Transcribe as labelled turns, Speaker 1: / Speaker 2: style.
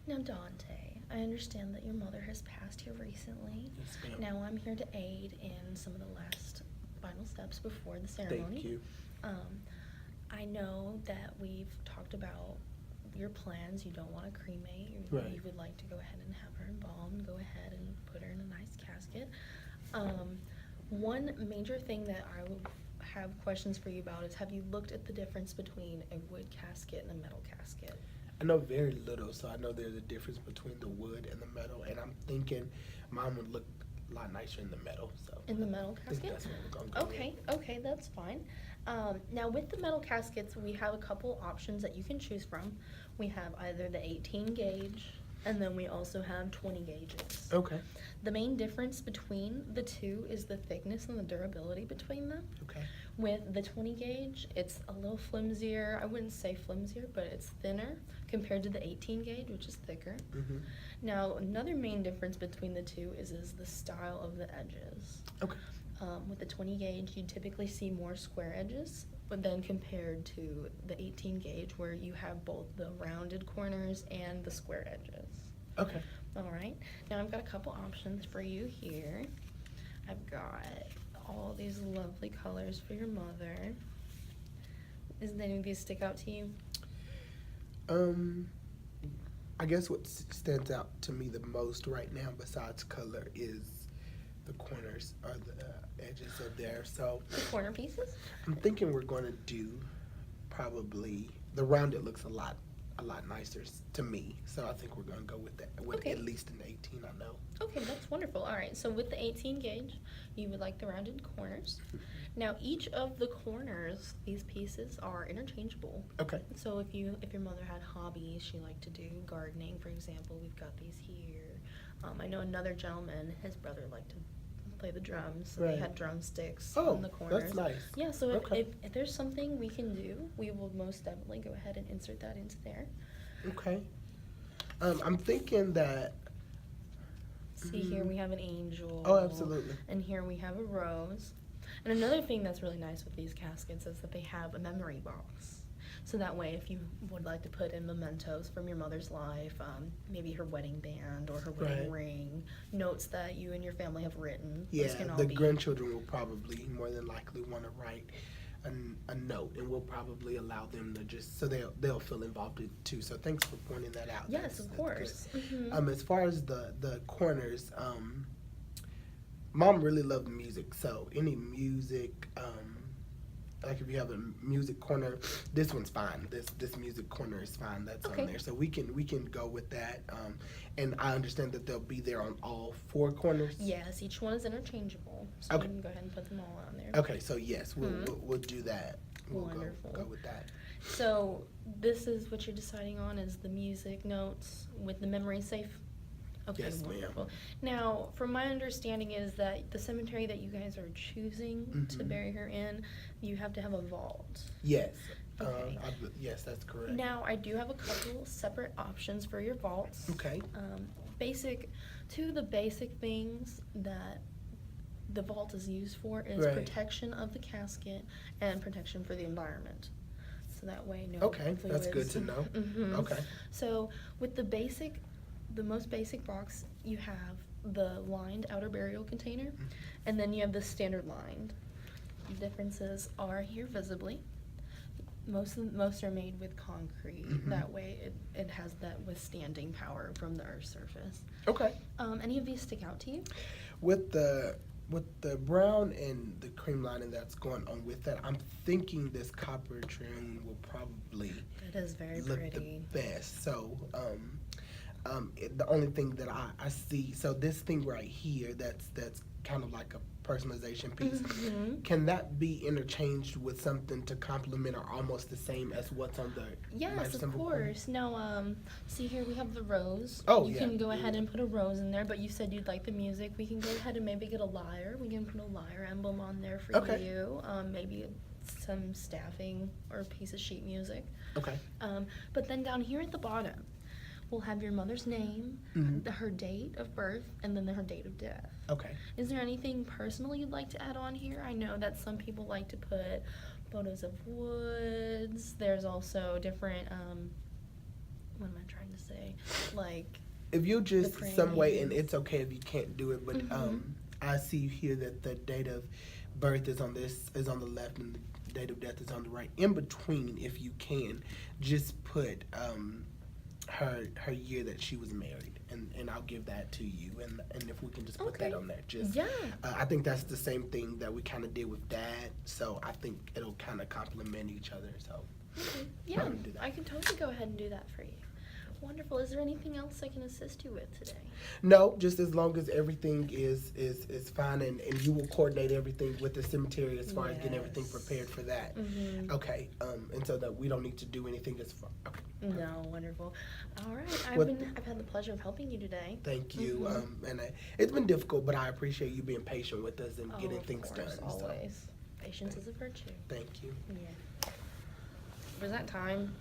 Speaker 1: Now, Dante, I understand that your mother has passed here recently.
Speaker 2: Yes, ma'am.
Speaker 1: Now, I'm here to aid in some of the last final steps before the ceremony.
Speaker 2: Thank you.
Speaker 1: I know that we've talked about your plans. You don't want to cremate.
Speaker 2: Right.
Speaker 1: You would like to go ahead and have her embalmed, go ahead and put her in a nice casket. One major thing that I would have questions for you about is, have you looked at the difference between a wood casket and a metal casket?
Speaker 2: I know very little, so I know there's a difference between the wood and the metal, and I'm thinking mine would look a lot nicer in the metal. So
Speaker 1: In the metal
Speaker 2: I think
Speaker 1: casket?
Speaker 2: that's what we're gonna go
Speaker 1: Okay, okay, that's fine. Now with the metal caskets, we have a couple options that you can choose from. We have either the 18 gauge, and then we also have 20 gauges.
Speaker 2: Okay.
Speaker 1: The main difference between the two is the thickness and the durability between them.
Speaker 2: Okay.
Speaker 1: With the 20 gauge, it's a little flimsier. I wouldn't say flimsier, but it's thinner compared to the 18 gauge, which is thicker.
Speaker 2: Mhm.
Speaker 1: Now, another main difference between the two is the style of the edges.
Speaker 2: Okay.
Speaker 1: With the 20 gauge, you typically see more square edges, but then compared to the 18 gauge, where you have both the rounded corners and the square edges.
Speaker 2: Okay.
Speaker 1: All right. Now I've got a couple options for you here. I've got all these lovely colors for your mother. Does any of these stick out to you?
Speaker 2: I guess what stands out to me the most right now, besides color, is the corners or the edges of there. So
Speaker 1: The corner pieces?
Speaker 2: I'm thinking we're going to do probably the rounded looks a lot nicer to me. So I think we're going to go with that. With
Speaker 1: Okay.
Speaker 2: at least an 18, I know.
Speaker 1: Okay, that's wonderful. All right, so with the 18 gauge, you would like the rounded corners. Now, each of the corners, these pieces are interchangeable.
Speaker 2: Okay.
Speaker 1: So if your mother had hobbies, she liked to do gardening, for example, we've got these here. I know another gentleman, his brother liked to play the drums, so they
Speaker 2: Right.
Speaker 1: had drumsticks
Speaker 2: Oh,
Speaker 1: on the corners.
Speaker 2: that's nice.
Speaker 1: Yeah, so
Speaker 2: Okay.
Speaker 1: if there's something we can do, we will most definitely go ahead and insert that into there.
Speaker 2: Okay. I'm thinking that.
Speaker 1: See, here we have an angel.
Speaker 2: Oh, absolutely.
Speaker 1: And here we have a rose. And another thing that's really nice with these caskets is that they have a memory box. So that way, if you would like to put in mementos from your mother's life, maybe her wedding band or her wedding
Speaker 2: Right.
Speaker 1: ring, notes that you and your family have written. those
Speaker 2: Yeah,
Speaker 1: can all
Speaker 2: the
Speaker 1: be-
Speaker 2: grandchildren will probably more than likely want to write a note, and we'll probably allow them to just so they'll feel involved too. So thanks for pointing that out.
Speaker 1: Yes,
Speaker 2: That's
Speaker 1: of
Speaker 2: good.
Speaker 1: course. Mhm.
Speaker 2: As far as the corners, Mom really loved music, so any music, like if you have a music corner, this one's fine. This music corner is fine. That's
Speaker 1: Okay.
Speaker 2: on there, so we can go with that. And I understand that they'll be there on all four corners.
Speaker 1: Yes, each one is interchangeable. So
Speaker 2: Okay.
Speaker 1: you can go ahead and put them all on there.
Speaker 2: Okay, so yes, we'll
Speaker 1: Mhm.
Speaker 2: we'll do that. We'll
Speaker 1: Wonderful.
Speaker 2: go with that.
Speaker 1: So this is what you're deciding on, is the music notes with the memory safe? Okay,
Speaker 2: Yes, ma'am.
Speaker 1: wonderful. Now, from my understanding is that the cemetery that you guys are choosing to
Speaker 2: Mhm.
Speaker 1: bury her in, you have to have a vault.
Speaker 2: Yes.
Speaker 1: Okay.
Speaker 2: Yes, that's correct.
Speaker 1: Now, I do have a couple separate options for your vaults.
Speaker 2: Okay.
Speaker 1: Two of the basic things that the vault is used for is
Speaker 2: Right.
Speaker 1: protection of the casket and protection for the environment. So that way, no
Speaker 2: Okay, that's good
Speaker 1: fluids.
Speaker 2: to know.
Speaker 1: Mhm.
Speaker 2: Okay.
Speaker 1: So with the most basic box, you have the lined outer burial container,
Speaker 2: Mm-hmm.
Speaker 1: and then you have the standard lined. The differences are here visibly. Most are made with concrete.
Speaker 2: Mhm.
Speaker 1: That way, it has that withstanding power from the Earth's surface.
Speaker 2: Okay.
Speaker 1: Any of these stick out to you?
Speaker 2: With the brown and the cream lining that's going on with that, I'm thinking this copper trim will probably
Speaker 1: It is very
Speaker 2: look
Speaker 1: pretty.
Speaker 2: the best. So, the only thing that I see, so this thing right here, that's kind of like a personalization piece.
Speaker 1: Mhm.
Speaker 2: Can that be interchanged with something to complement or almost the same as what's on the
Speaker 1: Yes,
Speaker 2: life
Speaker 1: of
Speaker 2: symbol corner?
Speaker 1: course. Now, see here we have the rose.
Speaker 2: Oh,
Speaker 1: You
Speaker 2: yeah,
Speaker 1: can go ahead
Speaker 2: yeah.
Speaker 1: and put a rose in there, but you said you'd like the music. We can go ahead and maybe get a lyre. We can put a lyre emblem on there for
Speaker 2: Okay.
Speaker 1: you. Maybe some staffing or a piece of sheet music.
Speaker 2: Okay.
Speaker 1: But then down here at the bottom, we'll have your mother's name,
Speaker 2: Mhm.
Speaker 1: her date of birth, and then her date of death.
Speaker 2: Okay.
Speaker 1: Is there anything personal you'd like to add on here? I know that some people like to put photos of woods. There's also different, what am I trying to say? like,
Speaker 2: If you just
Speaker 1: praying
Speaker 2: some way, and
Speaker 1: hands.
Speaker 2: it's okay if you can't do it, but I see here that the date of birth is on the left and the date of death is on the right. In between, if you can, just put her year that she was married, and I'll give that to you, and if we can just put that
Speaker 1: Okay.
Speaker 2: on there, just
Speaker 1: Yeah.
Speaker 2: I think that's the same thing that we kind of did with Dad, so I think it'll kind of complement each other. So
Speaker 1: Okay. Yeah,
Speaker 2: I'm gonna do that.
Speaker 1: I can totally go ahead and do that for you. Wonderful. Is there anything else I can assist you with today?
Speaker 2: No, just as long as everything is fine, and you will coordinate everything with the cemetery as far as getting everything
Speaker 1: Yes.
Speaker 2: prepared for that.
Speaker 1: Mm-hmm.
Speaker 2: Okay, and so that we don't need to do anything as far. Okay.
Speaker 1: No, wonderful. All right,
Speaker 2: What-
Speaker 1: I've had the pleasure of helping you today.
Speaker 2: Thank you.
Speaker 1: Mhm.
Speaker 2: And it's been difficult, but I appreciate you being patient with us and getting
Speaker 1: of
Speaker 2: things
Speaker 1: course,
Speaker 2: done. So,
Speaker 1: always. Patience is a virtue.
Speaker 2: thank you.
Speaker 1: Yeah. Was that time?